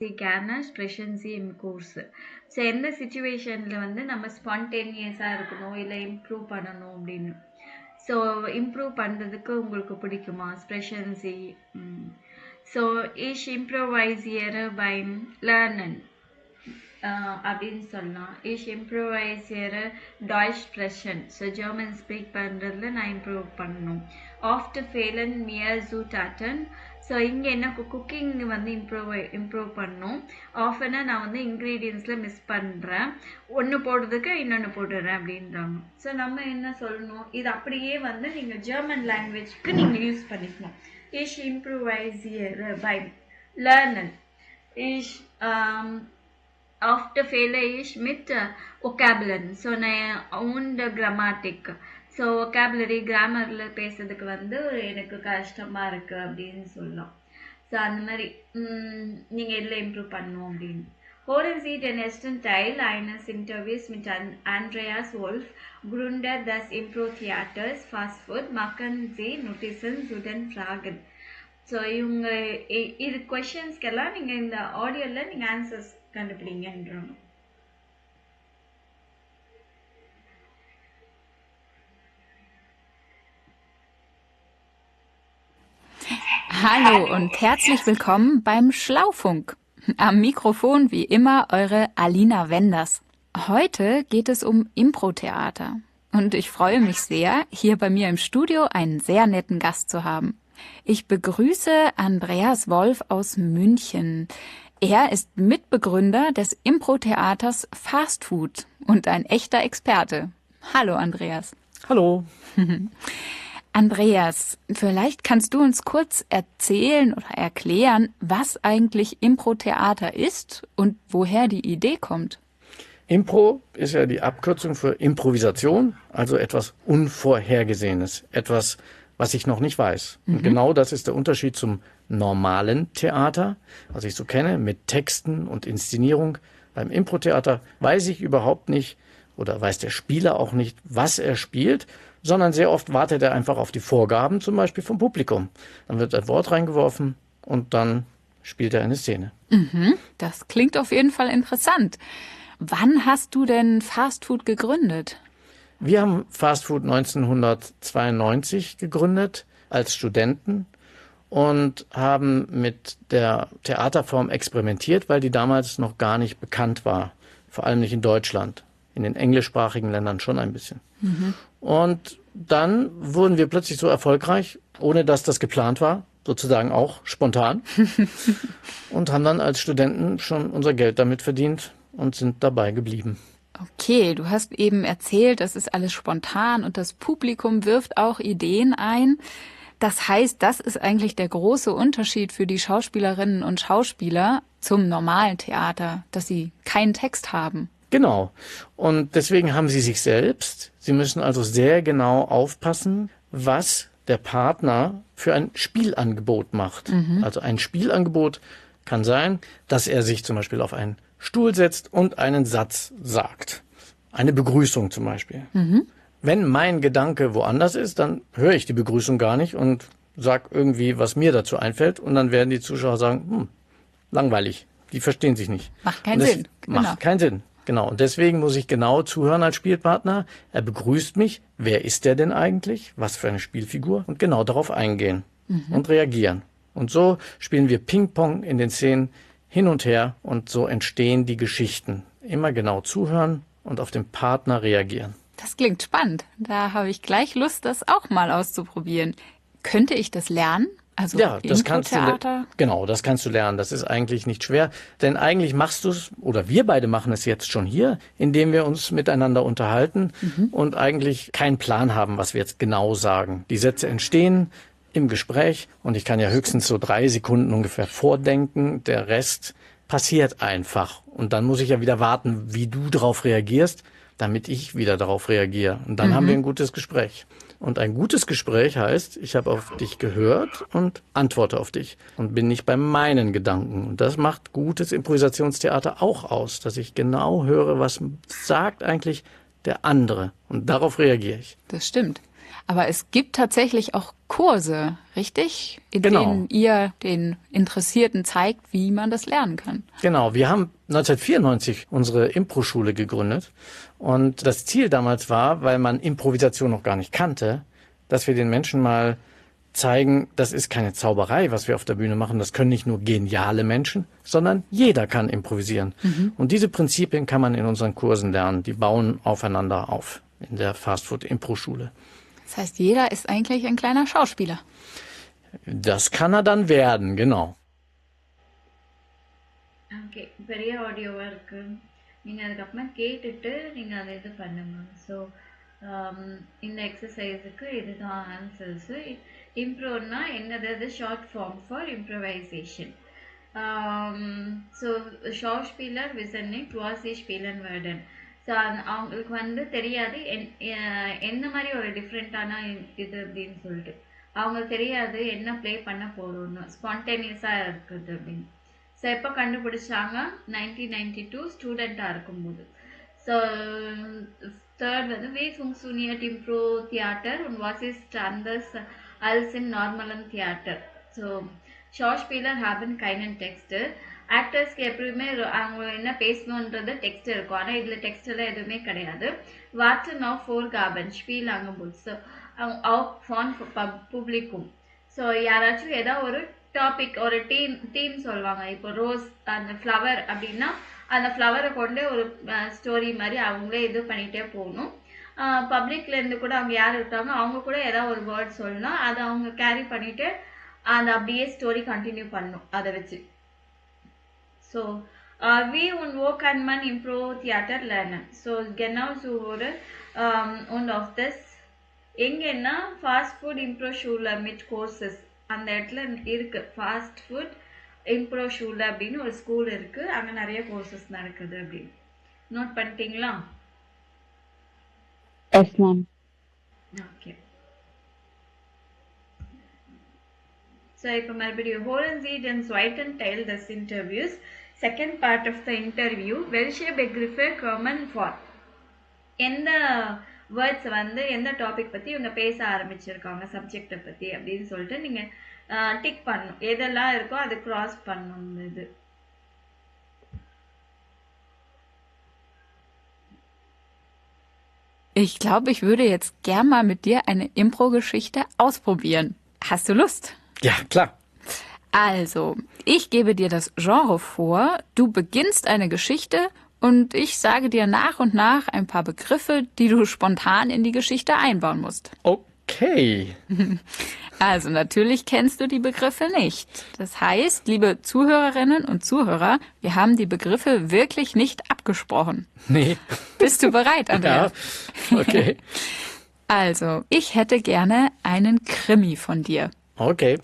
கேன ஸ்ப்ரெஷன்சி இன் course. So எந்த சிச்சுவேஷனில் வந்து நம்ம ஸ்பான்டேனியஸாக இருக்கணும் இல்லை இம்ப்ரூவ் பண்ணணும் அப்படின்னு. ஸோ இம்ப்ரூவ் பண்ணுறதுக்கு உங்களுக்கு பிடிக்குமா ஸ்ப்ரெஷன்சி? ஸோ இஷ் இம்ப்ரோவைசியர் பை லேர்னன் அப்படின்னு சொல்லலாம். இஷ் இம்ப்ரோவைசியர் டாய்ச் ஸ்ப்ரெஷன். ஸோ ஜெர்மன் ஸ்பீக் பண்ணுறதுல நான் இம்ப்ரூவ் பண்ணணும். After ஃபெயிலன் மியர் zoo டாட்டன். ஸோ இங்கே என்ன குக்கிங் வந்து இம்ப்ரூவ் பண்ணணும். ஆஃபனாக நான் வந்து இன்க்ரீடியன்ஸில் மிஸ் பண்ணுறேன், ஒன்று போடுறதுக்கு இன்னொன்று போட்டுடுறேன் அப்படின்றாங்க. ஸோ நம்ம என்ன சொல்லணும், இது அப்படியே வந்து நீங்கள் ஜெர்மன் லாங்குவேஜ்க்கு நீங்கள் யூஸ் பண்ணிக்கணும். இஷ் இம்ப்ரூவைசியர் பை லேர்னன். இஷ் after failure mit vocabulary. So நான் owned grammatic. ஸோ vocabulary கிராமரில் பேசுறதுக்கு வந்து எனக்கு கஷ்டமாக இருக்குது அப்படின்னு சொல்லலாம். ஸோ அந்த மாதிரி நீங்கள் எதில் இம்ப்ரூவ் பண்ணணும் அப்படின்னு. Hören Sie den ersten Teil eines Interviews mit Andreas Wolf, Gründer des Impro-Theaters Fast Food. Machen Sie Notizen zu den Fragen. So இவங்க இது கொஷின்ஸ்க்கெல்லாம் நீங்கள் இந்த ஆடியோவில் நீங்கள் answers கண்டுபிடிங்கன்றாங்க. Hallo und herzlich willkommen beim Schlaufunk. Am Mikrofon wie immer eure Alina Wenders. Heute geht es um Impro-Theater. Und ich freue mich sehr, hier bei mir im Studio einen sehr netten Gast zu haben. Ich begrüße Andreas Wolf aus München. Er ist Mitbegründer des Impro-Theaters Fast Food und ein echter Experte. Hallo Andreas. Hallo. Andreas, vielleicht kannst du uns kurz erzählen oder erklären, was eigentlich Impro-Theater ist und woher die Idee kommt. Impro ist ja die Abkürzung für Improvisation, also etwas Unvorhergesehenes, etwas, was ich noch nicht weiß. Und genau das ist der Unterschied zum normalen Theater, was ich so kenne, mit Texten und Inszenierung. Beim Impro-Theater weiß ich überhaupt nicht oder weiß der Spieler auch nicht, was er spielt, sondern sehr oft wartet er einfach auf die Vorgaben, zum Beispiel vom Publikum. Dann wird ein Wort reingeworfen und dann spielt er eine Szene. Das klingt auf jeden Fall interessant. Wann hast du denn Fast Food gegründet? Wir haben Fast Food 1992 gegründet als Studenten und haben mit der Theaterform experimentiert, weil die damals noch gar nicht bekannt war, vor allem nicht in Deutschland, in den englischsprachigen Ländern schon ein bisschen. Und dann wurden wir plötzlich so erfolgreich, ohne dass das geplant war, sozusagen auch spontan, und haben dann als Studenten schon unser Geld damit verdient und sind dabei geblieben. Okay, du hast eben erzählt, das ist alles spontan und das Publikum wirft auch Ideen ein. Das heißt, das ist eigentlich der große Unterschied für die Schauspielerinnen und Schauspieler zum normalen Theater, dass sie keinen Text haben. Genau. Und deswegen haben sie sich selbst. Sie müssen also sehr genau aufpassen, was der Partner für ein Spielangebot macht. Also ein Spielangebot kann sein, dass er sich zum Beispiel auf einen Stuhl setzt und einen Satz sagt. Eine Begrüßung zum Beispiel. Wenn mein Gedanke woanders ist, dann höre ich die Begrüßung gar nicht und sage irgendwie, was mir dazu einfällt. Und dann werden die Zuschauer sagen, langweilig, die verstehen sich nicht. Macht keinen Sinn. Macht keinen Sinn. Genau. Und deswegen muss ich genau zuhören als Spielpartner. Er begrüßt mich. Wer ist der denn eigentlich? Was für eine Spielfigur? Und genau darauf eingehen und reagieren. Und so spielen wir Ping-Pong in den Szenen hin und her und so entstehen die Geschichten. Immer genau zuhören und auf den Partner reagieren. Das klingt spannend. Da habe ich gleich Lust, das auch mal auszuprobieren. Könnte ich das lernen? Also Ja, das kannst du, Impro-Theater? genau, das kannst du lernen. Das ist eigentlich nicht schwer, denn eigentlich machst du es, oder wir beide machen es jetzt schon hier, indem wir uns miteinander unterhalten und eigentlich keinen Plan haben, was wir jetzt genau sagen. Die Sätze entstehen im Gespräch und ich kann ja höchstens so 3 Sekunden ungefähr vordenken. Der Rest passiert einfach. Und dann muss ich ja wieder warten, wie du darauf reagierst, damit ich wieder darauf reagiere. Und dann haben wir ein gutes Gespräch. Und ein gutes Gespräch heißt, ich habe auf dich gehört und antworte auf dich und bin nicht bei meinen Gedanken. Und das macht gutes Improvisationstheater auch aus, dass ich genau höre, was sagt eigentlich der andere. Und darauf reagiere ich. Das stimmt. Aber es gibt tatsächlich auch Kurse, richtig? In Genau. denen ihr den Interessierten zeigt, wie man das lernen kann. Genau, wir haben 1994 unsere Impro-Schule gegründet und das Ziel damals war, weil man Improvisation noch gar nicht kannte, dass wir den Menschen mal zeigen, das ist keine Zauberei, was wir auf der Bühne machen, das können nicht nur geniale Menschen, sondern jeder kann improvisieren. Und diese Prinzipien kann man in unseren Kursen lernen, die bauen aufeinander auf in der Fastfood-Impro-Schule. Das heißt, jeder ist eigentlich ein kleiner Schauspieler. Das kann er dann werden, genau. Okay பெரிய ஆடியோவாக இருக்கு நீங்கள் அதுக்கப்புறமா கேட்டுட்டு நீங்கள் அதை இது பண்ணுங்க so இந்த எக்ஸசைஸுக்கு இதுதான் ஆன்சர்ஸு இம்ப்ரோன்னா என்னது short form for improvisation so ஷார்ஸ்பீலர் விசன்னே குவாசி ஸ்பீலன் வேர்டன் ஸோ அவங்களுக்கு வந்து தெரியாது என்ன மாதிரி ஒரு டிஃப்ரெண்ட்டான இது அப்படின்னு சொல்லிட்டு அவங்களுக்கு தெரியாது என்ன ப்ளே பண்ண போகிறோன்னு ஸ்பான்டேனியஸாக இருக்குது அப்படின்னு ஸோ எப்போ கண்டுபிடிச்சாங்க 1992 ஸ்டூடெண்ட்டாக இருக்கும்போது ஸோ தேர்ட் வந்து வி ஃபுங்க்ஷனியட் இம்ப்ரோ தியேட்டர் und was ist anders als im normalen Theater. So ஷார்ஸ்பீலர் haben keinen Text. ஆக்டர்ஸ்க்கு எப்பயுமே அவங்க என்ன பேசணுன்றது டெக்ஸ்ட் இருக்கும், ஆனால் இதில் டெக்ஸ்ட் எல்லாம் எதுவுமே கிடையாது. வாட்டு நோ ஃபோர் காபன் ஸ்பீல் ஆகும்போது ஸோ ஃபான் பப்ளிக்கும் ஸோ யாராச்சும் ஏதாவது ஒரு டாபிக் ஒரு தீம் சொல்லுவாங்க. இப்போ ரோஸ் அந்த ஃப்ளவர் அப்படின்னா அந்த ஃப்ளவரை கொண்டு ஒரு ஸ்டோரி மாதிரி அவங்களே இது பண்ணிகிட்டே போகணும். பப்ளிக்லேருந்து கூட அவங்க யார் இருக்காங்க அவங்க கூட ஏதாவது ஒரு வேர்ட் சொல்லணும், அதை அவங்க கேரி பண்ணிவிட்டு அந்த அப்படியே ஸ்டோரி கண்டினியூ பண்ணணும் அதை வச்சு. So, wie und wo kann man Impro-Theater lernen? So, genau so wurde und auf das எங்கன்னா ஃபாஸ்ட் ஃபுட் இம்ப்ரோ ஷூல மிட் கோர்சஸ் அந்த இடத்துல இருக்கு. ஃபாஸ்ட் ஃபுட் இம்ப்ரோ ஷூல அப்படின்னு ஒரு ஸ்கூல் இருக்கு, அங்கே நிறைய கோர்சஸ் நடக்குது அப்படின்னு. நோட் பண்ணிட்டீங்களா? Yes ma'am. ஓகே. So, இப்போ மறுபடியும் holen Sie den zweiten Teil des Interviews. Second part of the interview. Welche Begriffe kommen vor? எந்த வேர்ட்ஸ் வந்து எந்த டாபிக் பற்றி இவங்க பேச ஆரம்பிச்சிருக்காங்க சப்ஜெக்டை பற்றி அப்படின்னு சொல்லிட்டு நீங்கள் டிக் பண்ணணும். எதெல்லாம் இருக்கோ அது கிராஸ் பண்ணணும். இது Ich glaube, ich würde jetzt gern mal mit dir eine Impro-Geschichte ausprobieren. Hast du Lust? Ja, klar. Also, ich gebe dir das Genre vor, du beginnst eine Geschichte und ich sage dir nach und nach ein paar Begriffe, die du spontan in die Geschichte einbauen musst. Okay. Also, natürlich kennst du die Begriffe nicht. Das heißt, liebe Zuhörerinnen und Zuhörer, wir haben die Begriffe wirklich nicht abgesprochen. Nee. Bist du bereit, Andreas? Ja, okay. Also, ich hätte gerne einen Krimi von dir. Okay.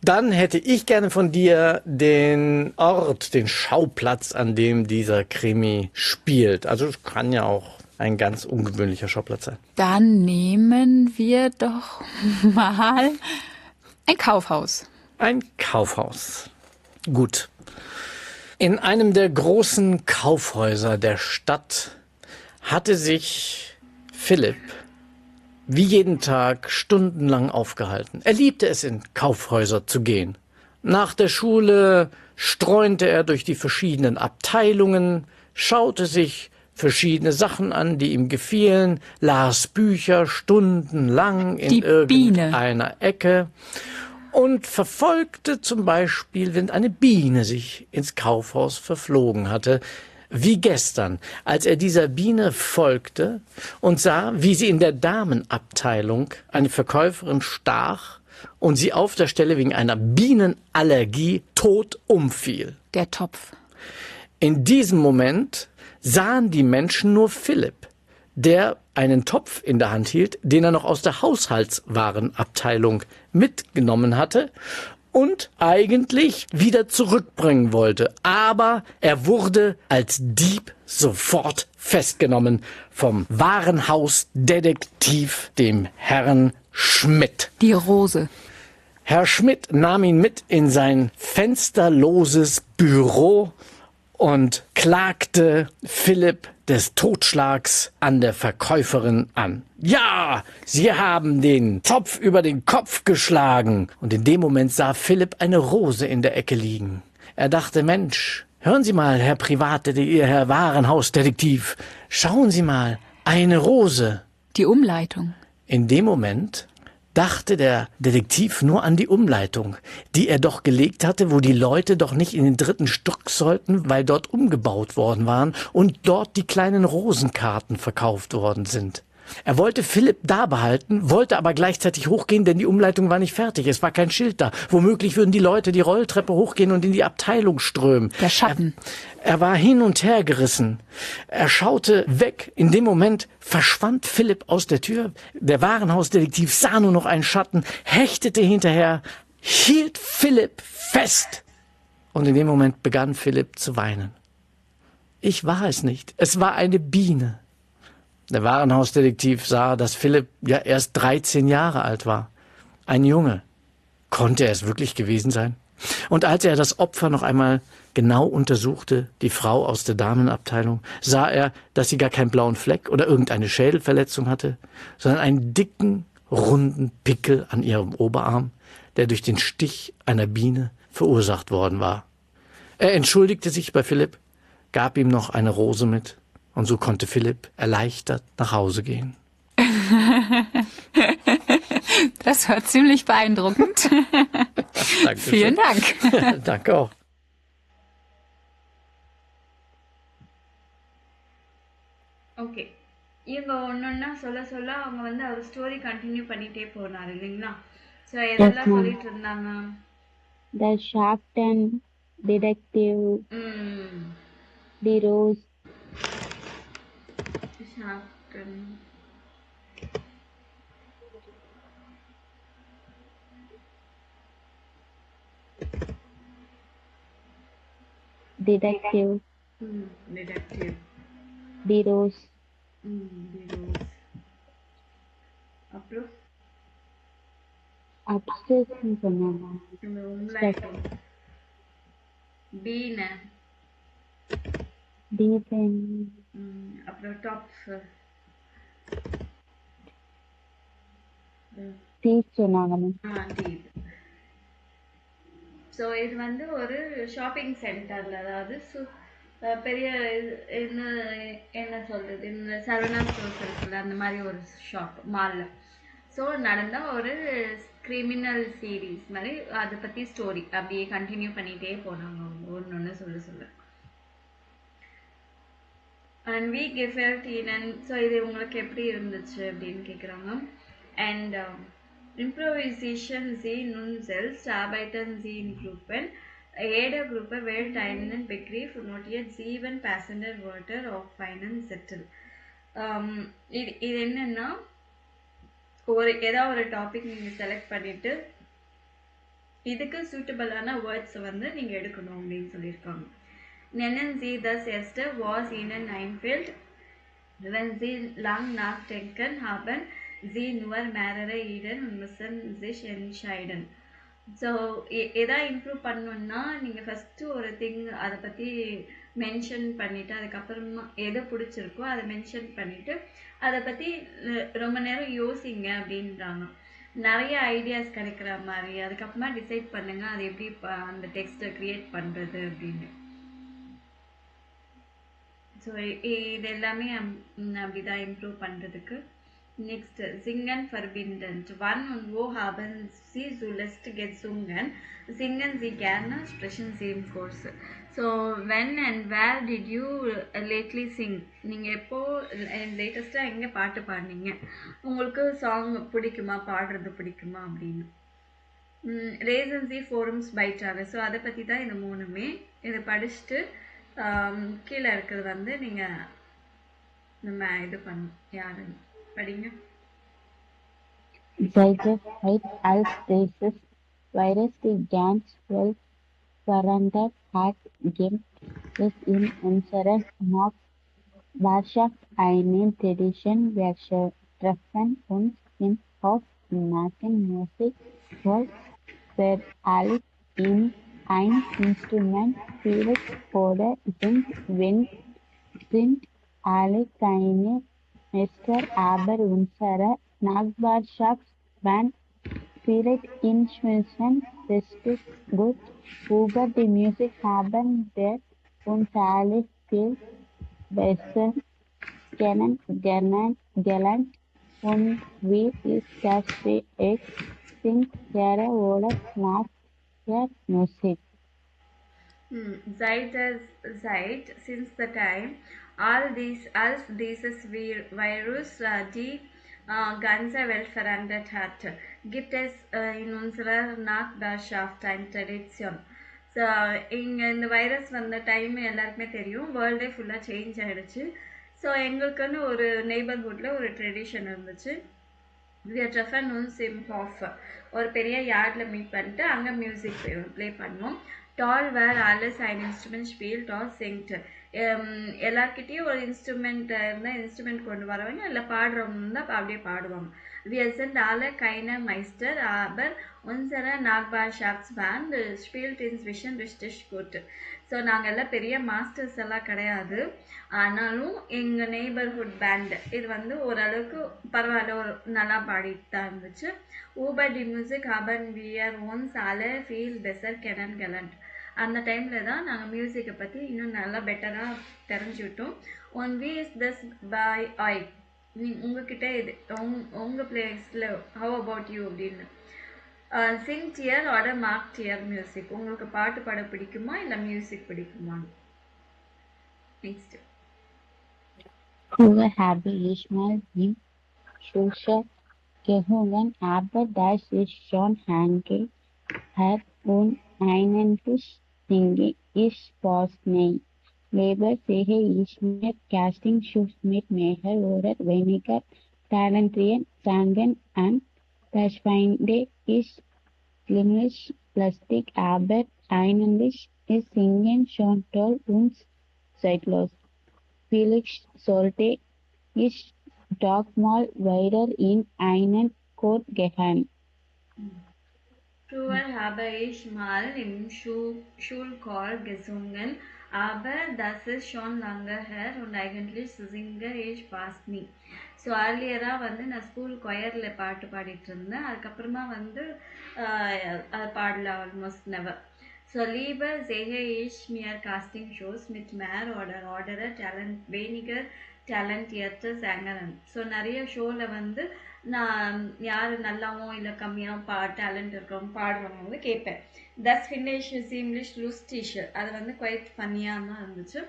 Dann hätte ich gerne von dir den Ort, den Schauplatz, an dem dieser Krimi spielt. Also es kann ja auch ein ganz ungewöhnlicher Schauplatz sein. Dann nehmen wir doch mal ein Kaufhaus. Ein Kaufhaus. Gut. In einem der großen Kaufhäuser der Stadt hatte sich Philipp wie jeden Tag stundenlang aufgehalten. Er liebte es, in Kaufhäuser zu gehen. Nach der Schule streunte er durch die verschiedenen Abteilungen, schaute sich verschiedene Sachen an, die ihm gefielen, las Bücher stundenlang in irgendeiner Ecke und verfolgte zum Beispiel, wenn eine Biene sich ins Kaufhaus verflogen hatte, wie gestern, als er dieser Biene folgte und sah, wie sie in der Damenabteilung eine Verkäuferin stach und sie auf der Stelle wegen einer Bienenallergie tot umfiel. Der Topf. In diesem Moment sahen die Menschen nur Philipp, der einen Topf in der Hand hielt, den er noch aus der Haushaltswarenabteilung mitgenommen hatte und eigentlich wieder zurückbringen wollte. Aber er wurde als Dieb sofort festgenommen vom Warenhausdetektiv, dem Herrn Schmidt. Die Rose. Herr Schmidt nahm ihn mit in sein fensterloses Büro und klagte Philipp des Totschlags an der Verkäuferin an. Ja, Sie haben den Topf über den Kopf geschlagen. Und in dem Moment sah Philipp eine Rose in der Ecke liegen. Er dachte, Mensch, hören Sie mal, Herr Privatdetektiv, Herr Warenhausdetektiv, schauen Sie mal, eine Rose. Die Umleitung. In dem Moment dachte der Detektiv nur an die Umleitung, die er doch gelegt hatte, wo die Leute doch nicht in den 3. Stock sollten, weil dort umgebaut worden waren und dort die kleinen Rosenkarten verkauft worden sind. Er wollte Philipp da behalten, wollte aber gleichzeitig hochgehen, denn die Umleitung war nicht fertig. Es war kein Schild da. Womöglich würden die Leute die Rolltreppe hochgehen und in die Abteilung strömen. Der Schatten. Er war hin und her gerissen. Er schaute weg. In dem Moment verschwand Philipp aus der Tür. Der Warenhausdetektiv sah nur noch einen Schatten, hechtete hinterher, hielt Philipp fest. Und in dem Moment begann Philipp zu weinen. Ich war es nicht. Es war eine Biene. Der Warenhausdetektiv sah, dass Philipp ja erst 13 Jahre alt war. Ein Junge. Konnte er es wirklich gewesen sein? Und als er das Opfer noch einmal genau untersuchte, die Frau aus der Damenabteilung, sah er, dass sie gar keinen blauen Fleck oder irgendeine Schädelverletzung hatte, sondern einen dicken, runden Pickel an ihrem Oberarm, der durch den Stich einer Biene verursacht worden war. Er entschuldigte sich bei Philipp, gab ihm noch eine Rose mit, und so konnte Philipp erleichtert nach Hause gehen. Das war ziemlich beeindruckend. Vielen Dank. Danke auch. Okay, இவங்க ஒன்னொன்னா சொல்ல சொல்ல அவங்க வந்து அவர் story continue பண்ணிட்டே போனார் இல்லைங்களா? So எதெல்லாம் சொல்லிட்டு இருந்தாங்க? The Shark Tank Detective, The Rose, Shark Tank. Detective, Detective. The Rose, The Rose. அப்புறம் Upstairs சொன்னாங்க. இந்த உம்லைட்டும் பீன, Deepen, அப்புறம் டாப்ஸ், Teeth சொன்னாங்க. டீப். ஸோ இது வந்து ஒரு ஷாப்பிங் சென்டர்ல, அதாவது பெரிய என்ன என்ன சொல்றது, இந்த சரவணா ஸ்டோர்ஸ் இருக்குல்ல, அந்த மாதிரி ஒரு ஷாப் மால்ல. ஸோ நடந்த ஒரு கிரிமினல் சீரீஸ் மாதிரி அதை பற்றி ஸ்டோரி அப்படியே கண்டினியூ பண்ணிகிட்டே போனாங்க ஒன்று ஒன்று சொல்ல சொல்ல. And we கெஃபெல்டீன். ஸோ இது உங்களுக்கு எப்படி இருந்துச்சு அப்படின்னு கேட்குறாங்க. And improvisation Sie nun selbst arbeiten Sie in Gruppen. Jede Gruppe wählt einen Begriff und notiert 7 passende Wörter auf einen Zettel. இது என்னன்னா, ஏதாவது ஒரு டாபிக் நீங்கள் செலக்ட் பண்ணிட்டு இதுக்கு சூட்டபிளான வேர்ட்ஸ் வந்து நீங்கள் எடுக்கணும் அப்படின்னு சொல்லியிருக்காங்க. Nennen Sie das erste, was Ihnen einfällt, wenn Sie lang nachdenken haben. Sie nur mehrere Ideen und müssen sich entscheiden. So எதா இம்ப்ரூவ் பண்ணணுன்னா நீங்கள் ஃபஸ்ட்டு ஒரு திங் அதை பற்றி மென்ஷன் பண்ணிவிட்டு, அதுக்கப்புறமா எது பிடிச்சிருக்கோ அதை மென்ஷன் பண்ணிவிட்டு அதை பற்றி ரொம்ப நேரம் யோசிங்க அப்படின்றாங்க. நிறைய ஐடியாஸ் கிடைக்கிற மாதிரி, அதுக்கப்புறமா டிசைட் பண்ணுங்கள் அது எப்படி அந்த டெக்ஸ்ட்டை க்ரியேட் பண்ணுறது அப்படின்னு. ஸோ இது எல்லாமே அப்படி தான் இம்ப்ரூவ் பண்ணுறதுக்கு. Next, singen verbindend. Wann und wo haben Sie zuletzt gesungen? Singen Sie gerne, sprechen Sie im Kurs. So, when and where did you lately sing? நீங்கள் எப்போ லேட்டஸ்ட்டாக எங்கே பாட்டு பாடினீங்க, உங்களுக்கு சாங் பிடிக்குமா, பாடுறது பிடிக்குமா அப்படின்னு. ரேசன்சி ஃபோரம்ஸ் பைட்டாங்க. ஸோ அதை பற்றி தான் இந்த மூணுமே. இதை படிச்சுட்டு கீழே இருக்கிறது வந்து நீங்கள் நம்ம இது பண்ணணும். யாருன்னு படிங்க. Zeit als dieses Virus die ganz well verändert hat, gibt es in unserer Nachbarschaft eine Tradition. Wir treffen uns im Haus, machen Musik, für alles in ein Instrument spielt oder sind alle keine Meister, aber unsere Nachbarschaft spielt inzwischen richtig gut. Über die Musik haben wir uns alle viel besser kennengelernt und wie ist das für euch? Singt ihr oder macht ihr Musik? Since the time, als dieses Virus die ganze Welt verändert hat, gibt es in unserer Nachbarschaft eine Tradition. So இங்கே இந்த virus வந்த time எல்லாருக்குமே தெரியும், வேர்ல்டே ஃபுல்லாக change ஆகிடுச்சு. So எங்களுக்குன்னு ஒரு நெய்பர்ஹுட்டில் ஒரு ட்ரெடிஷன் இருந்துச்சு. வி ஆர் ட்ரெஃபன் ஒன் சிம் ஆஃப் ஒரு பெரிய யார்டில் மீட் பண்ணிட்டு அங்கே மியூசிக் ப்ளே பண்ணுவோம். டால் வேர் ஆலஸ் அண்ட் இன்ஸ்ட்ருமெண்ட் ஸ்பீல் டால் சிங்ட். எல்லாருக்கிட்டேயும் ஒரு இன்ஸ்ட்ருமெண்ட் இருந்தால் இன்ஸ்ட்ருமெண்ட் கொண்டு வரவங்க, இல்லை பாடுறவங்க இருந்தால் அப்படியே பாடுவாங்க. Wir sind alle keine Meister, aber unsere Nachbarschaftsband spielt inzwischen richtig gut. So நாங்கள் எல்லாம் பெரிய மாஸ்டர்ஸ் எல்லாம் கிடையாது, ஆனாலும் எங்கள் நெய்பர்ஹுட் பேண்ட் இது வந்து ஓரளவுக்கு பரவாயில்ல, ஒரு நல்லா பாடிட்டு தான் இருந்துச்சு. ஊபர் டி மியூசிக் ஹபன் வியர் ஒன்ஸ் அலே ஃபீல் பெசர் கெலண்ட். அந்த டைமில் தான் நாங்கள் மியூசிக்கை பற்றி இன்னும் நல்லா பெட்டராக தெரிஞ்சுக்கிட்டோம். ஒன் வி இஸ் திஸ் பை ஐ, உங்ககிட்ட இது உங்கள் பிளேஸில் ஹவ் அபவுட் யூ அப்படின்னு. சிங் டியர் ஆர் மார்க் டியர் மியூசிக், உங்களுக்கு பாட்டு பாட பிடிக்குமா இல்லை மியூசிக் பிடிக்குமா? Next Früher habe ich mal im Schulchef gehungen, aber das ist schon lange her und eigentlich singe ich fast nicht. Lieber sehe ich mir Castingshows mit mehr oder weniger talentierten Sängern an. Das finde ich ziemlich lustig, aber eigentlich ist Singen schon toll und zeitlos. Vielleicht sollte ich doch mal weiter in einen Chor gehen. Früher habe ich mal im Schulchor gesungen, aber das ist schon lange her und eigentlich singe ich fast nie. So ஏர்லியராக வந்து நான் school கொயரில் பாட்டு பாடிட்டு இருந்தேன், அதுக்கப்புறமா வந்து அது பாடல almost never. So lieber sehe ich mir Castingshows mit mehr oder weniger talentierte Sängerinnen. So நிறைய ஷோவில் வந்து நான் யார் நல்லாவும் இல்லை கம்மியாக டேலண்ட் இருக்கிறவங்க பாடுறவங்க வந்து கேட்பேன். தஸ் ஃபினிஷ் இங்கிலீஷ் lustig, அது வந்து குவைட் ஃபன்னியாக தான் இருந்துச்சு.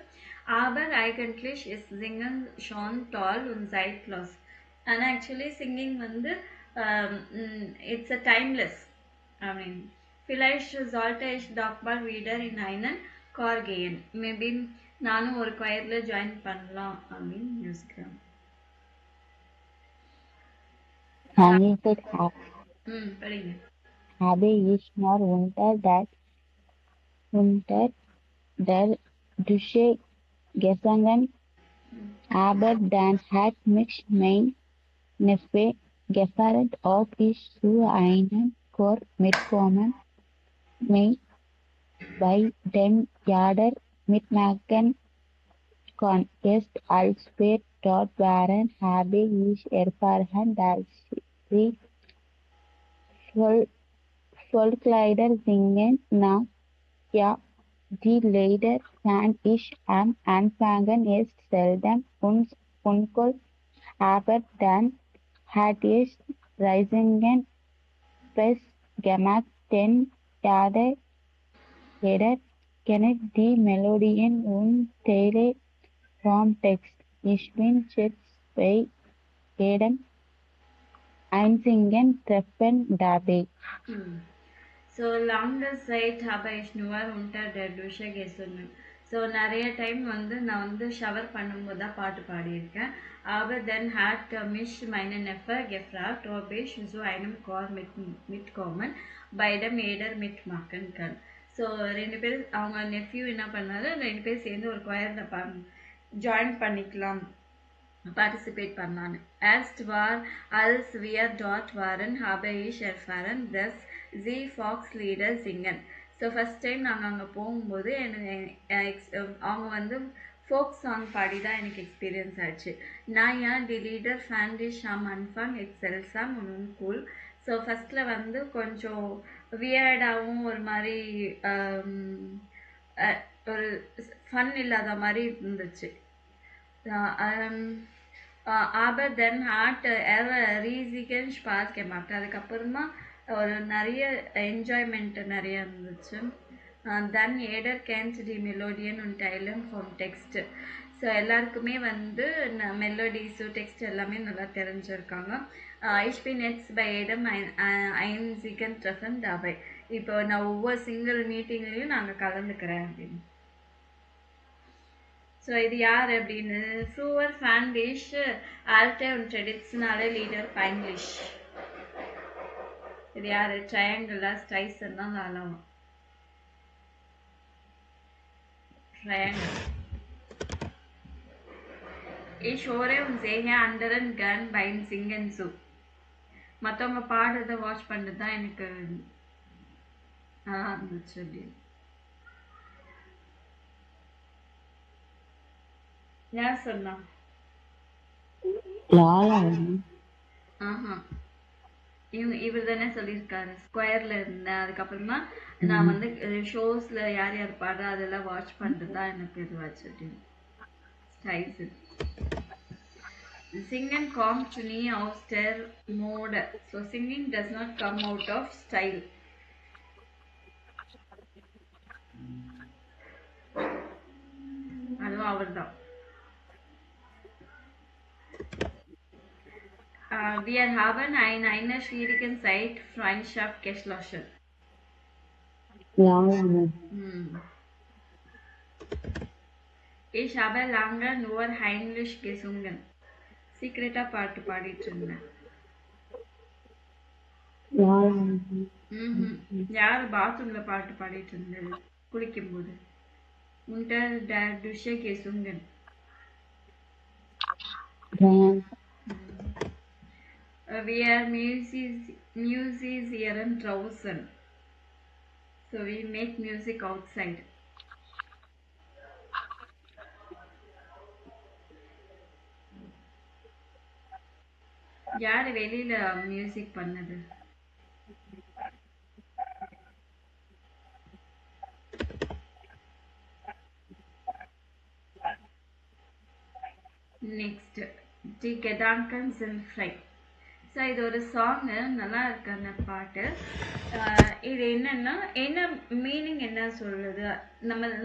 Aber eigentlich ist Singen schon toll und zeitlos. And actually singing வந்து it's a timeless. I mean, vielleicht sollte ich doch mal wieder in einen Chor gehen. Maybe நானும் ஒரு choirல join பண்ணலாம் அப்படின்னு யோசிக்கிறேன். படிங்க. Habe ich nur unter der Dusche gesungen, aber dann hat mich mein Neffe gefragt, ob ich zu einem Chor mitkommen mich bei dem Jader mitmachen kann. Erst als wir dort waren, habe ich erfahren, dass sie Vollkleider singen. Na ja, die Lieder fand ich am Anfang erst selten und uncool, aber dann hat es riesigen Spaß gemacht, denn jeder kennt die Melodien und Teile vom Text. Ich bin jetzt bei jedem einzigen Treffen dabei. ஸோ லாங்கர் சைட் habe ich nur unter der Dusche gesungen. So நிறைய time வந்து நான் வந்து shower பண்ணும்போது தான் பாட்டு பாடியிருக்கேன். aber then hat mich meine Neffe gefragt, ob ich zu einem Chor mitkommen bei dem jeder mitmachen kann. So ரெண்டு பேர் அவங்க நெஃப்யூ என்ன பண்ணாரு, ரெண்டு பேர் சேர்ந்து ஒரு கொயரில் ஜாயின் பண்ணிக்கலாம், பார்ட்டிசிபேட் பண்ணலான்னு. als wir dort waren, habe ich erfahren, dass sie Volkslieder singen. So first time நாங்கள் அங்கே போகும்போது அவங்க வந்து ஃபோக் சாங் பாடி தான் எனக்கு எக்ஸ்பீரியன்ஸ் ஆச்சு. நான் ஏன் தி லீடர் ஃபேண்டி ஷாம் அன்ஃபாங் எக்ஸெல்சாம் ஒன்று கூல். ஸோ ஃபஸ்ட்டில் வந்து கொஞ்சம் வியர்டாகவும் ஒரு மாதிரி ஒரு ஃபன் இல்லாத மாதிரி இருந்துச்சு. aber then hat riesigen Spaß gemacht. அதுக்கப்புறமா ஒரு நிறைய என்ஜாய்மெண்ட் நிறைய இருந்துச்சு. then jeder kennt die Melodien und Teilen vom Text. So எல்லாருக்குமே வந்து மெலோடிஸு டெக்ஸ்ட் எல்லாமே நல்லா தெரிஞ்சிருக்காங்க. ich bin jetzt bei jedem einzigen Treffen dabei. இப்போ நான் ஒவ்வொரு சிங்கிள் மீட்டிங்லேயும் நாங்கள் கலந்துக்கிறேன் அப்படின்னு. ஸோ இது யார் அப்படின்னு ஃப்ரூவர் ஃபேண்டிஷ் ஆல்டே und ட்ரெடிஷ்னலே லீடர் பைங்கிலிஷ். இது யார் ட்ரையாங்கிளா ஸ்டைசன் தான் ஆளாகும். Triangle. Ich höre und sehe anderen gern beim Singen zu. மற்றவங்க பாடுறத வாட்ச் பண்ணுறது தான் எனக்கு நல்லா இருந்துச்சு அப்படின்னு. யார் சொன்னா? இவர் தானே சொல்லியிருக்காரு. ஸ்கொயர்ல இருந்தேன், அதுக்கப்புறமா நான் வந்து ஷோஸ்ல யார் யார் பாடுறா அதெல்லாம் வாட்ச் பண்றது தான் எனக்கு இதுவாச்சு அப்படின்னு. Singen kommt nie aus der Mode. So singing does not come out of style. அதுவும் அவர்தான். Wir haben eine schwierige Zeit Freundschaft geschlossen. Ich habe lange nur heimlich gesungen. சீக்கிரட்டா பாட்டு பாடிட்டு இருந்தேன். யார் பாத்ரூம்ல பாட்டு பாடிட்டு இருந்தது குளிக்கும் போது? unter der Dusche gesungen. Wir musizieren draußen. So we make music outside. யார் வெளியில மியூசிக் பண்ணது? நெக்ஸ்ட் தி Gedanken sind frei. ஸோ இது ஒரு சாங்கு, நல்லா இருக்கு அந்த பாட்டு. இது என்னன்னா என்ன மீனிங் என்ன சொல்லுது,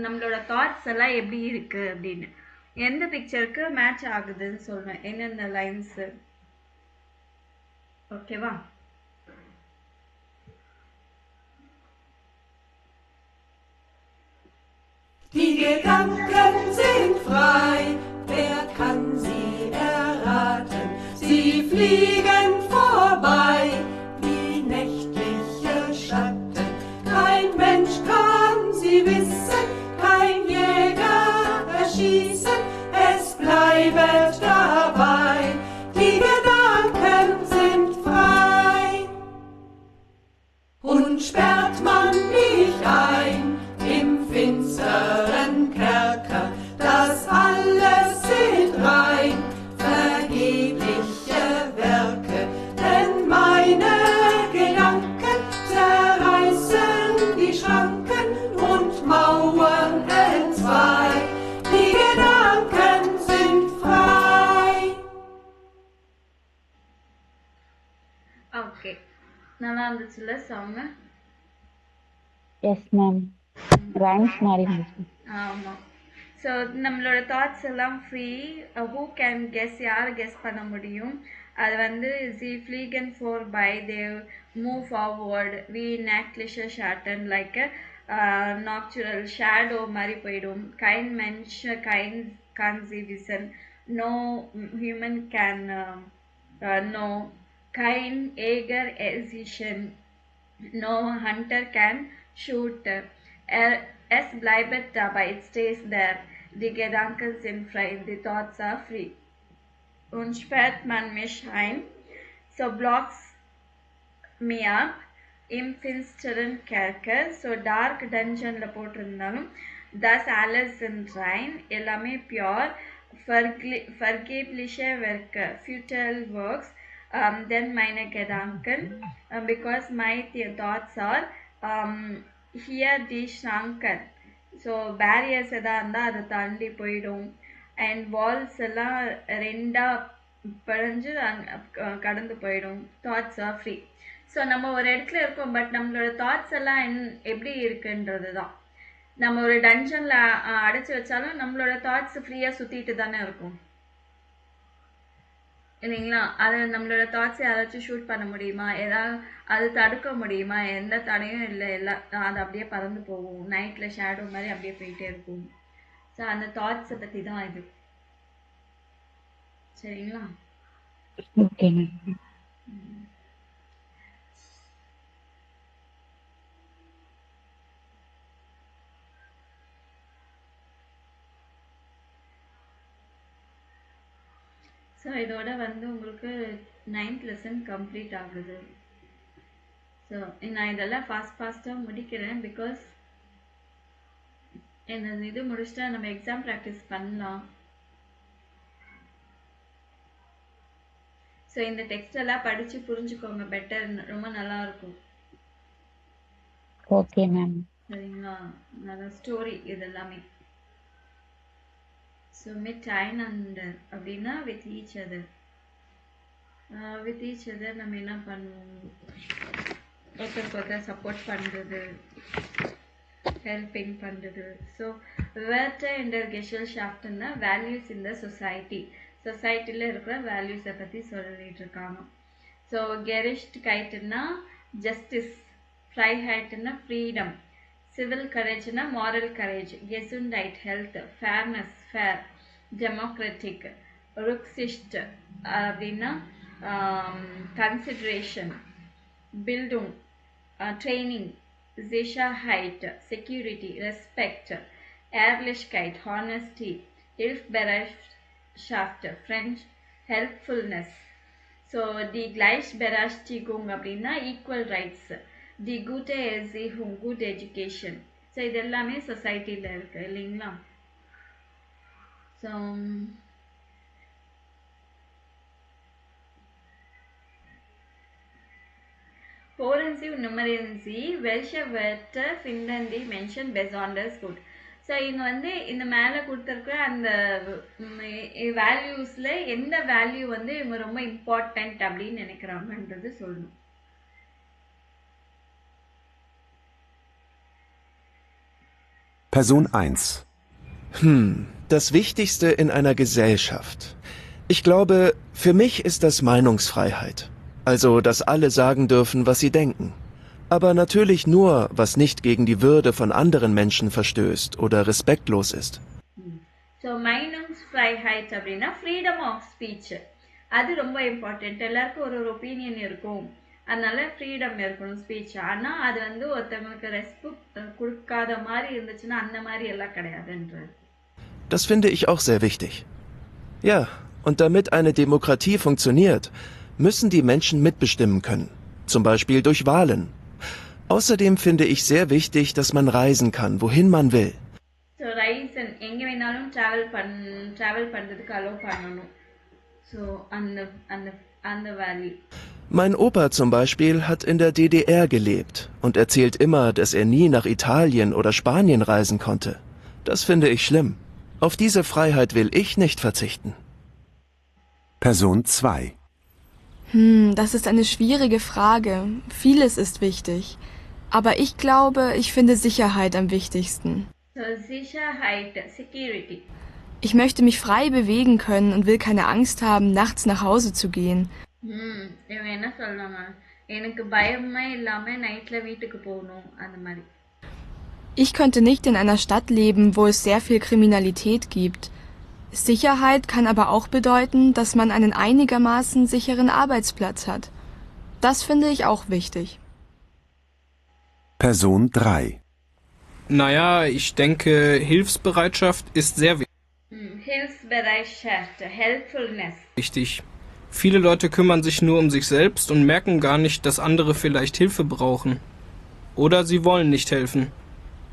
நம்மளோட தாட்ஸ் எல்லாம் எப்படி இருக்கு அப்படின்னு, எந்த பிக்சருக்கு மேட்ச் ஆகுதுன்னு சொல்லுவேன், என்னென்ன லைன்ஸு. ஓகேவா? Die Gedanken sind frei, wer kann sie erraten? Sie fliegen vorbei wie nächtliche Schatten. Kein Mensch kann sie wissen, kein Jäger erschießen, es bleibt dabei. Die Gedanken sind frei. Und sperrt man mich ein im finsteren Kerker, das alles sind rein vergebliche Werke, denn meine Gedanken zerreißen die Schranken und Mauern entzwei. Die Gedanken sind frei. Okay, நல்லா இருந்துச்சுல்ல song? Yes ma'am, rhymes மாதிரி இருந்துச்சு. ஆமாம். So நம்மளோட thoughts எல்லாம் free. Who can guess, யார் guess பண்ண முடியும்? அது வந்து சி ஃப்ளீகன் ஃபோர் பை தே மூவ் ஃபார்வர்ட் வி நேக்லிஷ ஷாட்டன் லைக் நாக்சுரல் ஷேடோ மாதிரி போயிடும். கைன் மென்ஷ கைன் கான்சி விசன் நோ ஹியூமன் கேன் நோ கைன் ஏகர் எசிஷன் no hunter can shoot. Es bleibt dabei, it stays there. Die Gedanken sind frei, the thoughts are free. Und sperrt man mich ein, so blocks me up im finsteren Kerker. So dark dungeon la போட்டிருந்தாலும் thus alles sind rein, எல்லாமே pure, vergebliche Werke, futile works, then meine Gedanken, because my thoughts are here die Schranken. So barriers எதாக இருந்தால் அதை தாண்டி போயிடும். And Waals எல்லாம் ரெண்டாக பிழைஞ்சு கடந்து போயிடும். Thoughts R free. ஸோ நம்ம ஒரு இடத்துல இருக்கோம், பட் நம்மளோட தாட்ஸ் எல்லாம் எப்படி இருக்குன்றது தான். நம்ம ஒரு டன்ஷனில் அடைச்சி வச்சாலும் நம்மளோட தாட்ஸ் ஃப்ரீயாக சுற்றிட்டு தானே இருக்கும் இல்லைங்களா? அது நம்மளோட தாட்ஸை யாராச்சும் ஷூட் பண்ண முடியுமா? ஏதாவது அது தடுக்க முடியுமா? எந்த தடையும் இல்லை. எல்லாம் அது அப்படியே பறந்து போகும். நைட்டில் ஷேடோ மாதிரி அப்படியே போயிட்டே இருக்கும். ஸோ அந்த தாட்ஸை பற்றி தான் இது. சரிங்களா? Okay ma'am. ஸோ இதோட உங்களுக்கு 9th லெசன் கம்ப்ளீட் ஆகுது. ஸோ நான் இதெல்லாம் ஃபாஸ்ட்டாக முடிக்கிறேன். பிகாஸ் என்னது இது முடிச்சுட்டா நம்ம எக்ஸாம் ப்ராக்டிஸ் பண்ணலாம். ஸோ இந்த டெக்ஸ்ட் எல்லாம் படித்து புரிஞ்சுக்கோங்க பெட்டர். ரொம்ப நல்லா இருக்கும். Okay ma'am. சரிங்களா? நல்ல ஸ்டோரி இது எல்லாமே. ஸோ miteinander அப்படின்னா with each other. With each other நம்ம என்ன பண்ணுவோம்? ஒருத்தருக்கு ஒருத்தர் சப்போர்ட் பண்ணுறது, ஹெல்பிங் பண்ணுறது. ஸோ Werte in der Gesellschaftsனா வேல்யூஸ் இன் த சொசைட்டி. சொசைட்டியில் இருக்கிற வேல்யூஸை பற்றி சொல்லிட்டு இருக்காங்க. ஸோ Gerechtigkeitனா ஜஸ்டிஸ், Freiheitனா ஃப்ரீடம், சிவில் கரேஜ்னா moral courage, Gesundheit health, fairness fair, democratic, Rücksicht அப்படின்னா consideration, building training, Sicherheit security, respect, Ehrlichkeit honesty, Hilfsbereitschaft French helpfulness. So die Gleichberechtigung அப்படின்னா ஈக்குவல் ரைட்ஸ், தி gute Erziehung good education. So இது எல்லாமே சொசைட்டியில் இருக்கு இல்லைங்களா? So Hören Sie und nummerieren Sie, welche Wörter finden die Menschen besonders gut. So இங்கே இந்த மேலே கொடுத்துருக்குற அந்த வேல்யூஸில் எந்த வேல்யூ இவங்க ரொம்ப இம்பார்ட்டண்ட் அப்படின்னு நினைக்கிறாங்கன்றது சொல்லணும். Person 1. Das Wichtigste in einer Gesellschaft. Ich glaube, für mich ist das Meinungsfreiheit. Also, dass alle sagen dürfen, was sie denken. Aber natürlich nur, was nicht gegen die Würde von anderen Menschen verstößt oder respektlos ist. So, Meinungsfreiheit அப்படின்னா freedom of speech. அது ரொம்ப important. எல்லாருக்கும் ஒரு opinion இருக்கும், அதனால freedom இருக்கணும் speech. ஆனால் அது ஒருத்தவங்களுக்கு ரெஸ்பெக்ட் கொடுக்காத மாதிரி இருந்துச்சுன்னா அந்த மாதிரி எல்லாம் கிடையாதுன்றது. Das finde ich auch sehr wichtig. Ja, und damit eine Demokratie funktioniert, müssen die Menschen mitbestimmen können. Zum Beispiel durch Wahlen. Außerdem finde ich sehr wichtig, dass man reisen kann, wohin man will. So, reisen, எங்க வேணாலும் travel பண்றதுக்கு allow பண்ணணும். So, அந்த value. Mein Opa zum Beispiel hat in der DDR gelebt und erzählt immer, dass er nie nach Italien oder Spanien reisen konnte. Das finde ich schlimm. Auf diese Freiheit will ich nicht verzichten. Person 2. Das ist eine schwierige Frage. Vieles ist wichtig. Aber ich glaube, ich finde Sicherheit am wichtigsten. So, Sicherheit, security. Ich möchte mich frei bewegen können und will keine Angst haben, nachts nach Hause zu gehen. இவங்க என்ன சொல்றாங்க? எனக்கு பயமே இல்லாம நைட்ல வீட்டுக்கு போகணும் அந்த மாதிரி. Ich könnte nicht in einer Stadt leben, wo es sehr viel Kriminalität gibt. Sicherheit kann aber auch bedeuten, dass man einen einigermaßen sicheren Arbeitsplatz hat. Das finde ich auch wichtig. Person 3. Naja, ich denke, Hilfsbereitschaft ist sehr Hilfsbereitschaft, helpfulness. wichtig. Viele Leute kümmern sich nur um sich selbst und merken gar nicht, dass andere vielleicht Hilfe brauchen. Oder sie wollen nicht helfen.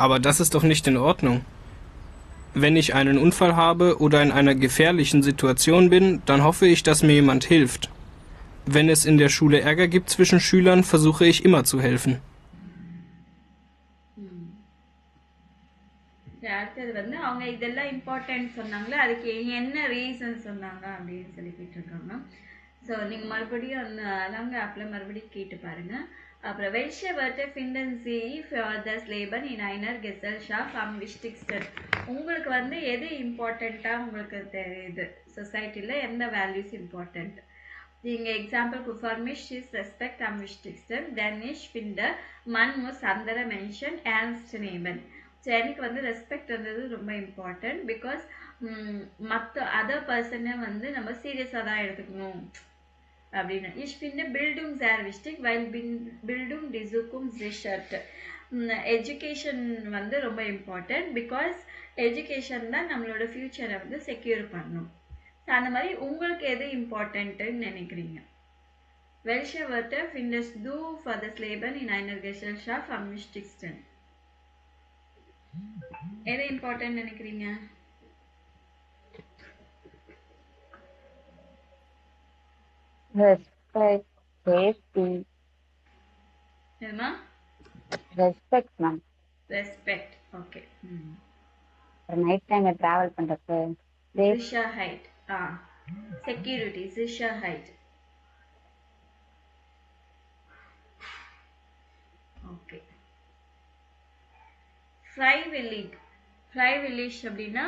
Aber das ist doch nicht in Ordnung. Wenn ich einen Unfall habe oder in einer gefährlichen Situation bin, dann hoffe ich, dass mir jemand hilft. Wenn es in der Schule Ärger gibt zwischen Schülern, versuche ich immer zu helfen. அடுத்தது வந்து அவங்க இதெல்லாம் important சொன்னாங்களே அதுக்கு என்ன reason சொன்னாங்க அப்படின்னு சொல்லி கேட்டிருக்காங்க. ஸோ நீங்கள் மறுபடியும் அந்த அதாங்க ஆப்பில் மறுபடியும் கேட்டு பாருங்க. அப்புறம் welche Wörter finden Sie für das Leben in einer Gesellschaft am wichtigsten? உங்களுக்கு வந்து எது இம்பார்ட்டண்ட்டாக உங்களுக்கு தெரியுது சொசைட்டியில் எந்த வேல்யூஸ் இம்பார்ட்டண்ட்? நீங்கள் எக்ஸாம்பிளுக்கு for mich ist Respekt am wichtigsten, denn ich finde man muss andere Menschen ernst nehmen. So எனக்கு வந்து ரெஸ்பெக்ட் வந்தது ரொம்ப இம்பார்ட்டன்ட் பிகாஸ் மற்ற அதர் பர்சனை வந்து நம்ம சீரியஸாக தான் எடுத்துக்கணும் அப்படின்னு. Ich finde Bildung sehr wichtig, weil Bildung die Zukunft sichert. Education வந்து ரொம்ப இம்பார்ட்டன்ட் பிகாஸ் எஜுகேஷன் தான் நம்மளோட ஃப்யூச்சரை வந்து செக்யூர் பண்ணும். ஸோ அந்த மாதிரி உங்களுக்கு எது இம்பார்ட்டன்ட்டுன்னு நினைக்கிறீங்க? Welche Wörter findest du für das Leben in einer Gesellschaft am wichtigsten? எது இம்பார்ட்டன்ட் நினைக்கிறீங்க? Respect, safety, என்னமா? respect ma'am. Respect. Okay. Night டைம்ல டிராவல் பண்றப்ப Sicherheit. Security, Sicherheit. ஓகே. ஃப்ரைவில்லிஷ் அப்படின்னா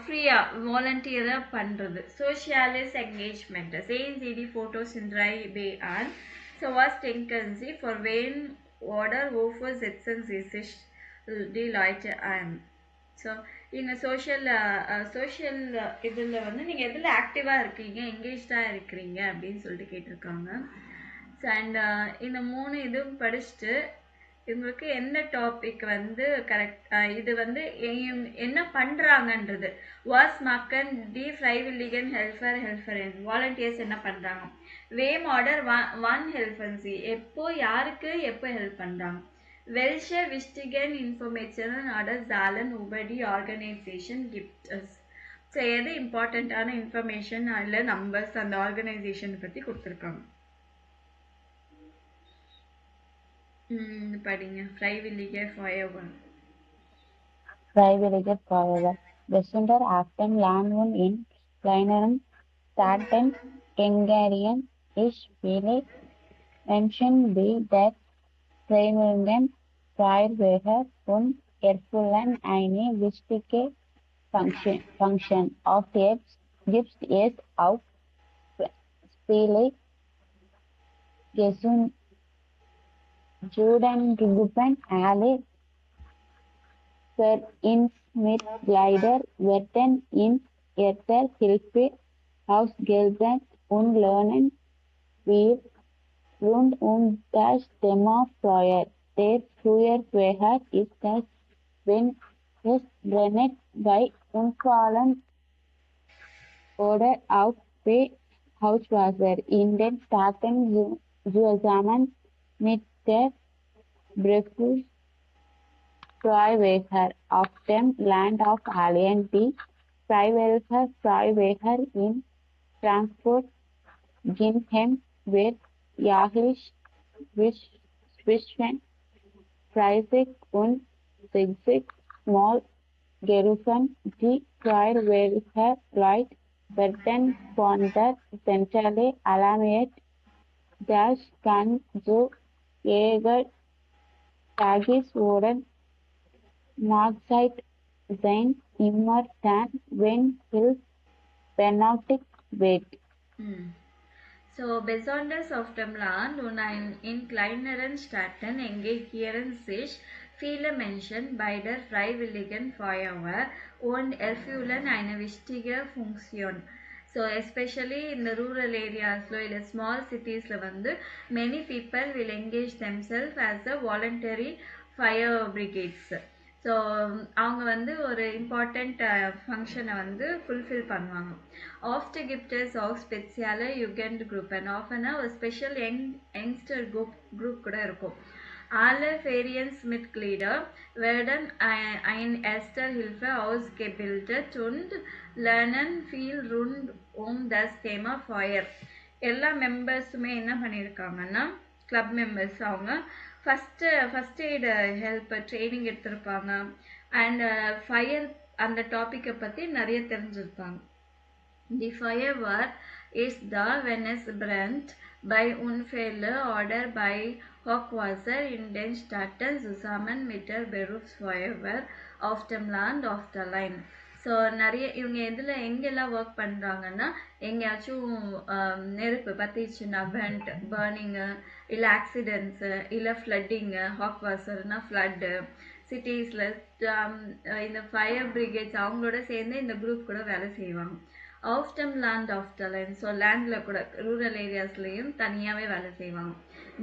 ஃப்ரீயாக வாலண்டியராக பண்ணுறது. சோஷியலிஸ் engagement sehen Sie die Fotos in 3b an. So was denken Sie, for wen oder wofür setzen Sie sich die Leute ein? So இந்த social இதில் வந்து நீங்கள் எதில் ஆக்டிவாக இருக்கீங்க, என்கேஜாக இருக்கிறீங்க அப்படின்னு சொல்லிட்டு கேட்டிருக்காங்க. ஸோ அண்ட் இந்த 3 இதுவும் படிச்சுட்டு இவங்களுக்கு எந்த டாபிக் வந்து கரெக்ட், இது வந்து என்ன பண்ணுறாங்கன்றது. வாஸ் மக்கன் டி ஃப்ரைவில்லிகன் ஹெல்ஃபர் வாலண்டியர்ஸ் என்ன பண்ணுறாங்க. வேம் ஆர்டர் ஒன் ஹெல்ஃபன்சி எப்போ யாருக்கு எப்போ ஹெல்ப் பண்ணுறாங்க. Welche wichtigen Informationen oder Zahlen über die Organisation gibt es? So எது இம்பார்ட்டண்ட்டான இன்ஃபர்மேஷன் அதில் நம்பர்ஸ் அந்த ஆர்கனைசேஷன் பற்றி கொடுத்துருக்காங்க. படிங்க. Freiwillige Feuerwehr. Freiwillige Feuerwehr. Besonders often Landwohn in kleineren Staaten Hungarian ist viele Menschen wie das Freiwilligen Feuerwehr und erfüllen eine wichtige Function. Oft gibt es auch viele Judengruppen, alle Vereinsmitglieder werden in erster Hilfe ausgebildet und lernen wir rund das Thema Feuer. Der Feuerwehr ist das, wenn es brennt, bei Unfällen oder auch bei Hauswasser. In den Staaten zusammen mit der Berufsfeuerwehr auf dem Land of Alien. Die Feuerwehr in Frankfurt-Ginheim wird jährlich zwischen 30 und 60 Mal gerufen. Die Feuerwehrleute werden von der Zentrale alarmiert. Das kann zu Tages- oder Nachtzeit sein, immer dann, wenn Hilfe benötigt wird. So, besonders auf dem Land und in kleineren Städten engagieren sich viele Menschen bei der Freiwilligen Feuerwehr und erfüllen eine wichtige Funktion. So, especially in the rural areas, in small cities, many people will engage themselves as a voluntary fire brigades. So அவங்க வந்து ஒரு important ஃபங்க்ஷனை வந்து fulfil பண்ணுவாங்க. ஆஃப்ட் கிப்டர்ஸ் of ஸ்பெஷியல யுகெண்ட் group and ஆஃபனா ஒரு special youngster group கூட இருக்கும். Alle Vereinsmitglieder werden ein erster Hilfe ausgebildet und lernen viel rund das Thema Feuer. எல்லா மெம்பர்ஸுமே என்ன பண்ணியிருக்காங்கன்னா கிளப் மெம்பர்ஸ் அவங்க ஃபஸ்ட் எய்டு ஹெல்ப் ட்ரைனிங் எடுத்திருப்பாங்க அண்ட் ஃபயர் அந்த டாப்பிக்கை பற்றி நிறைய தெரிஞ்சிருப்பாங்க. Die Feuerwehr ist da, wenn es brennt, bei Unfällen oder bei Hochwasser in den Städten zusammen mit der Berufsfeuerwehr auf dem Land auf der Line. So நிறைய இவங்க எதில் எங்கெல்லாம் work பண்ணுறாங்கன்னா எங்கேயாச்சும் நெருப்பு பற்றிச்சுன்னா பர்னிங்கு இல்லை ஆக்சிடென்ட்ஸு இல்லை ஃப்ளட்டிங்கு ஹாட் வாட்டர்னா ஃப்ளட்டு சிட்டிஸில் இந்த ஃபயர் பிரிகேட்ஸ் அவங்களோட சேர்ந்து இந்த குரூப் கூட வேலை செய்வாங்க. ஆஃப் டம் லேண்ட் ஆஃப் த லைன், ஸோ லேண்டில் கூட ரூரல் ஏரியாஸ்லேயும் தனியாகவே வேலை செய்வாங்க.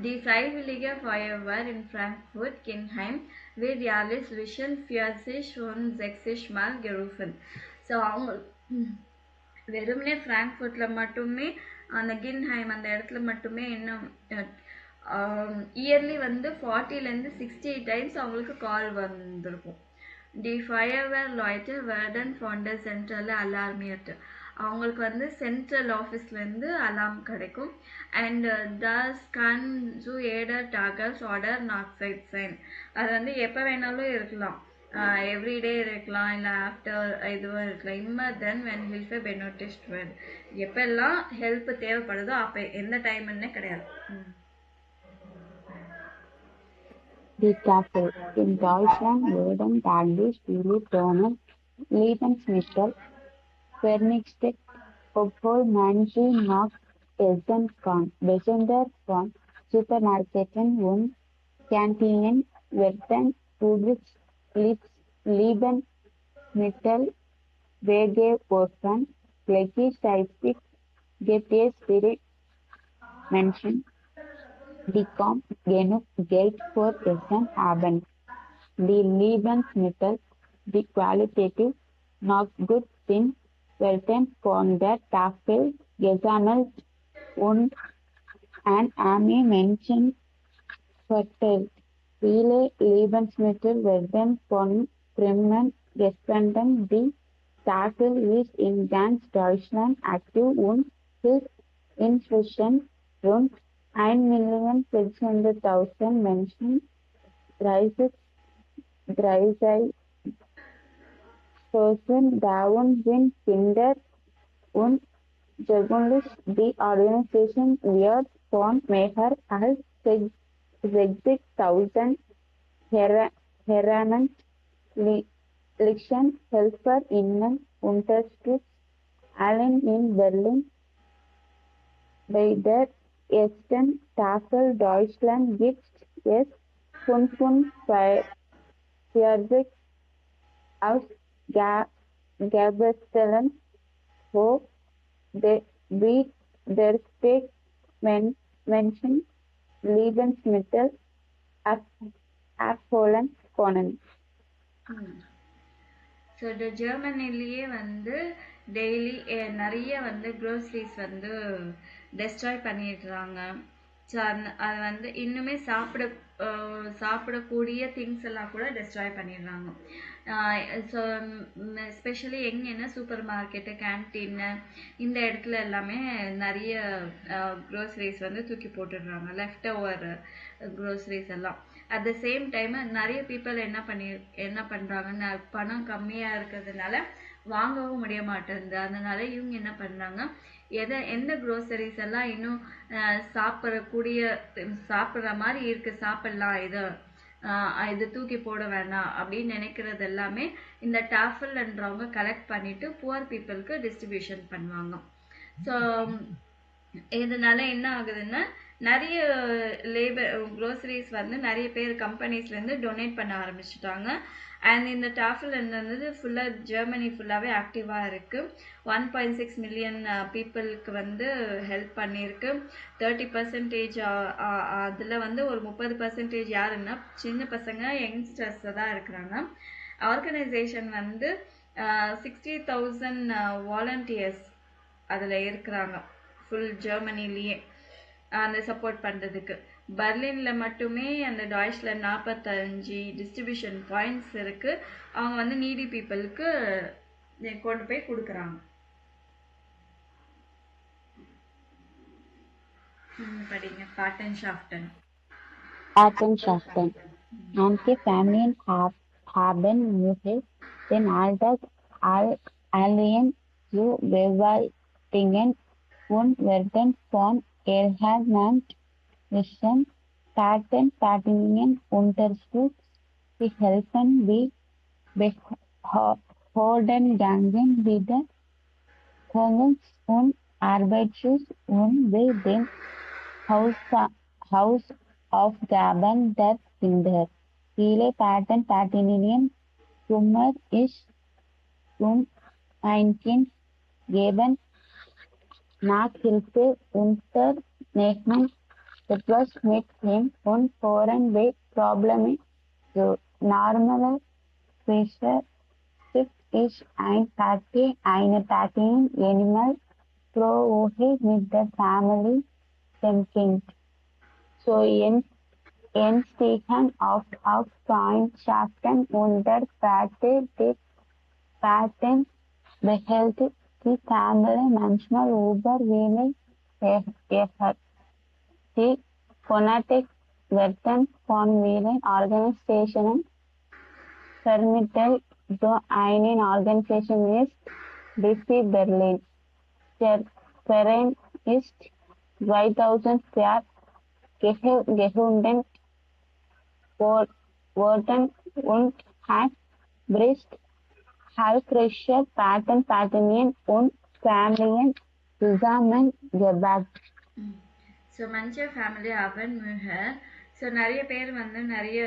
தி Freiwillige Feuerwehr in Frankfurt Kinheim wird jährlich zwischen 40 und 60 Mal gerufen. So அவங்க வெறுமனே ஃப்ராங்க்ஃபர்ட்டில் மட்டுமே அந்த கின்ஹைம் அந்த இடத்துல மட்டுமே இன்னும் இயர்லி வந்து 40லேருந்து 60 டைம்ஸ் அவங்களுக்கு கால் வந்திருக்கும். டி Feuerwehr Leute werden von der Zentrale alarmiert. அவங்களுக்கு வந்து சென்ட்ரல் ஆஃபீஸ்லேருந்து அலாம் கிடைக்கும். And das kann zu jeder Tagesordnung Nachtzeit sein. அது வந்து எப்போ வேணாலும் இருக்கலாம், எவ்ரிடே இருக்கலாம், இல்லை ஆஃப்டர் இதுவும் இருக்கலாம். immer then when Hilfe benötigt wird. எப்பெல்லாம் ஹெல்ப் தேவைப்படுதோ அப்போ எந்த டைம்னே கிடையாது. Die Tafel. In Deutschland werden täglich viele Tonnen Lebensmittel vernichtet, obwohl manche noch essen kann. Besonders von Supermärkten und Kantinen werden Lebensmittel weggeworfen. Gleichzeitig gibt es viele Menschen, die kaum genug Geld für Essen haben. Die Lebensmittel, die qualitativ noch gut sind, werden von der Tafel gesammelt und an arme Menschen verteilt. Viele Lebensmittel werden von Firmen gespendet. Die Tafel ist in ganz Deutschland aktiv und hilft inzwischen rund 1.600.000 Menschen. 30% davon sind Kinder und Jugendliche. Die Organisation wird von mehr als 60.000 Ehrenamtlichen HelferInnen unterstützt. Allein in Berlin bei der ersten Tafel Deutschland gibt es 45 Ausgabestellen, wo widerstrebt Menschen Lebensmittel abholen können. So இந்த ஜெர்மனிலேயே வந்து daily நிறைய வந்து groceries வந்து destroy பண்ணிடுறாங்க. So அது வந்து இன்னுமே சாப்பிடக்கூடிய திங்ஸ் எல்லாம் கூட டெஸ்ட்ராய் பண்ணிடுறாங்க. ஸோ எஸ்பெஷலி எங்கன்னா சூப்பர் மார்க்கெட்டு, கேன்டீன்னு இந்த இடத்துல எல்லாமே நிறைய க்ரோசரிஸ் வந்து தூக்கி போட்டுடுறாங்க, லெஃப்ட் ஓவர் க்ரோசரிஸ் எல்லாம். அட் த சேம் டைம் நிறைய பீப்புள் என்ன பண்ணுறாங்கன்னா பணம் கம்மியாக இருக்கிறதுனால வாங்கவும் முடிய மாட்டேங்குது. அதனால இவங்க என்ன பண்ணுறாங்க, எந்த க்ரோசரிஸ் எல்லாம் இன்னும் சாப்பிட்ற மாதிரி இருக்குது, சாப்பிட்லாம், இது தூக்கி போட வேணாம் அப்படின்னு நினைக்கிறது எல்லாமே இந்த டாஃபல்ன்றவங்க கலெக்ட் பண்ணிட்டு புவர் பீப்புளுக்கு டிஸ்ட்ரிபியூஷன் பண்ணுவாங்க. ஸோ இதனால என்ன ஆகுதுன்னா நிறைய க்ரோசரிஸ் வந்து நிறைய பேர் கம்பெனிஸ்லேருந்து டொனேட் பண்ண ஆரம்பிச்சுட்டாங்க. அண்ட் இந்த டாஃபல் என்னது ஃபுல்லாக ஜெர்மனி ஃபுல்லாகவே ஆக்டிவாக இருக்குது. 1.6 மில்லியன் பீப்புளுக்கு வந்து ஹெல்ப் பண்ணியிருக்கு. 30% அதில் வந்து ஒரு 30% யாருன்னா சின்ன பசங்க, யங்ஸ்டர்ஸ் தான் இருக்கிறாங்க. ஆர்கனைசேஷன் வந்து 60,000 வாலண்டியர்ஸ் அதில் இருக்கிறாங்க ஃபுல் ஜெர்மனிலேயே அந்த சப்போர்ட் பண்ணுறதுக்கு. பர்லின்ல மட்டுமே அந்த டாய்ச்ல 45 டிஸ்ட்ரிபியூஷன் பாயிண்ட்ஸ் இருக்கு. அவங்க வந்து நீடி பீப்புளுக்கு கொண்டு போய் கொடுக்குறாங்க. படிங்க பாட்டன்ஷாஃப்டன். Patenschaften. Manche Familien haben Mühe, den Alltag allen zu bewältigen und werden von Ehrenamtlichen Patenpaten unterstützt. Sie helfen wie Behördengangen bei der Wohnungs- und Arbeitsschutz und bei den Hausaufgaben der Kinder. Viele Patenpatinnen kümmern sich um ein Kind, geben Nachhilfe, unternehmen etwas mit ihm und hören bei Problemen zu. Normalerweise ist eine Patin Animal pro Woche mit der Family dem Kind. So entstehen oft auch Freundschaften unter die Paten behält die Family manchmal über wenig Effort. Die Kontakte werden von vielen Organisationen vermittelt. So eine Organisation ist BC Berlin. Der Verein ist 2004 gegründet worden und hat Brist, Halbfrische Patenpatinnen und Familien zusammengebracht. So manche family haben Mühe. So நிறைய பேர் வந்து நிறைய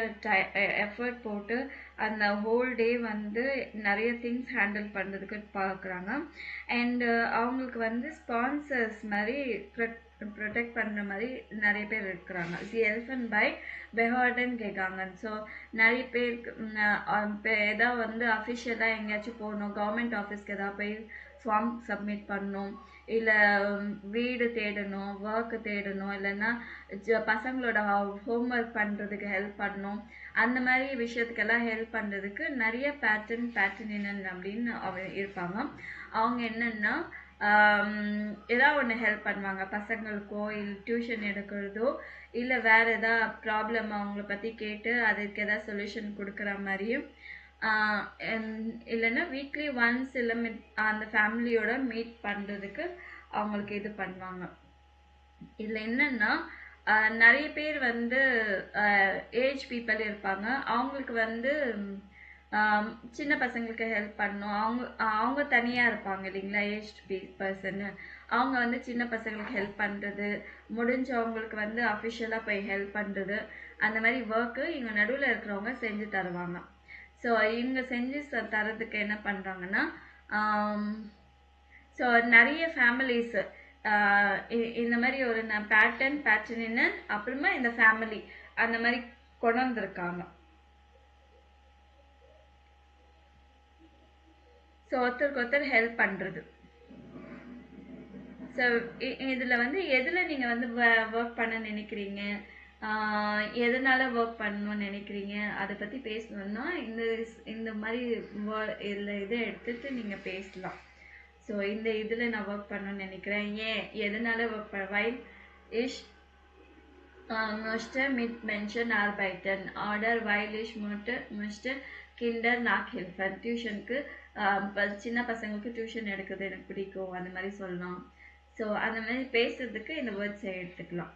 effort போட்டு அந்த whole day வந்து நிறைய things handle பண்ணுறதுக்கு பார்க்குறாங்க. அண்டு அவங்களுக்கு வந்து ஸ்பான்சர்ஸ் மாதிரி ப்ரொடெக்ட் பண்ணுற மாதிரி நிறைய பேர் இருக்கிறாங்க. சி எல்ஃபன் பை பெஹார்டன் கேட்காங்க. ஸோ நிறைய பேருக்கு இப்போ எதாவது வந்து அஃபிஷியலாக எங்கேயாச்சும் போகணும், கவர்மெண்ட் ஆஃபீஸ்க்கு எதாவது போய் ஃபார்ம் சப்மிட் பண்ணணும், இல்லை வீடு தேடணும், ஒர்க்கு தேடணும், இல்லைன்னா பசங்களோட ஹோம்ஒர்க் பண்ணுறதுக்கு ஹெல்ப் பண்ணணும், அந்த மாதிரி விஷயத்துக்கெல்லாம் ஹெல்ப் பண்ணுறதுக்கு நிறைய பேட்டர்னினன் அப்படின்னு இருப்பாங்க. அவங்க என்னென்னா ஏதாவது ஒன்று ஹெல்ப் பண்ணுவாங்க. பசங்களுக்கோ இல்லை டியூஷன் எடுக்கிறதோ இல்லை வேறு எதாவது ப்ராப்ளம் அவங்கள பற்றி கேட்டு அதுக்கு எதாவது சொல்யூஷன் கொடுக்குற மாதிரியும், இல்லைன்னா வீக்லி ஒன்ஸ் இல்லை அந்த ஃபேமிலியோட மீட் பண்ணுறதுக்கு அவங்களுக்கு இது பண்ணுவாங்க. இதில் என்னென்னா நிறைய பேர் வந்து ஏஜ் பீப்புள் இருப்பாங்க. அவங்களுக்கு வந்து சின்ன பசங்களுக்கு ஹெல்ப் பண்ணணும். அவங்க தனியாக இருப்பாங்க இல்லைங்களா, ஏஜ் பர்சன்னு. அவங்க வந்து சின்ன பசங்களுக்கு ஹெல்ப் பண்ணுறது, முடிஞ்சவங்களுக்கு வந்து அஃபிஷியலாக போய் ஹெல்ப் பண்ணுறது, அந்த மாதிரி ஒர்க்கு இவங்க நடுவில் இருக்கிறவங்க செஞ்சு தருவாங்க. ஸோ இவங்க செஞ்சு தரதுக்கு என்ன பண்ணுறாங்கன்னா, ஸோ நிறைய ஃபேமிலிஸு இந்த மாதிரி ஒரு பேட்டர்னின்னு அப்புறமா இந்த ஃபேமிலி அந்த மாதிரி கொண்டு வந்திருக்காங்க. ஸோ ஒருத்தருக்கு ஒருத்தர் ஹெல்ப் பண்ணுறது. ஸோ இதில் வந்து எதில் நீங்கள் வந்து ஒர்க் பண்ண நினைக்கிறீங்க, எதனால ஒர்க் பண்ணணும்னு நினைக்கிறீங்க, அதை பற்றி பேசணுன்னா இந்த மாதிரி இதை எடுத்துட்டு நீங்கள் பேசலாம். ஸோ இந்த இதில் நான் ஒர்க் பண்ணணும்னு நினைக்கிறேன், ஏன் எதனால ஒர்க் பண்ண, while இஷ் möchte mit Menschen arbeiten oder weil ich möchte Kinder nachhelfen. டியூஷனுக்கு சின்ன பசங்களுக்கு டியூஷன் எடுக்கிறது எனக்கு பிடிக்கும், அந்த மாதிரி சொல்லலாம். ஸோ அந்த மாதிரி பேசுறதுக்கு இந்த வேர்ட்ஸை எடுத்துக்கலாம்.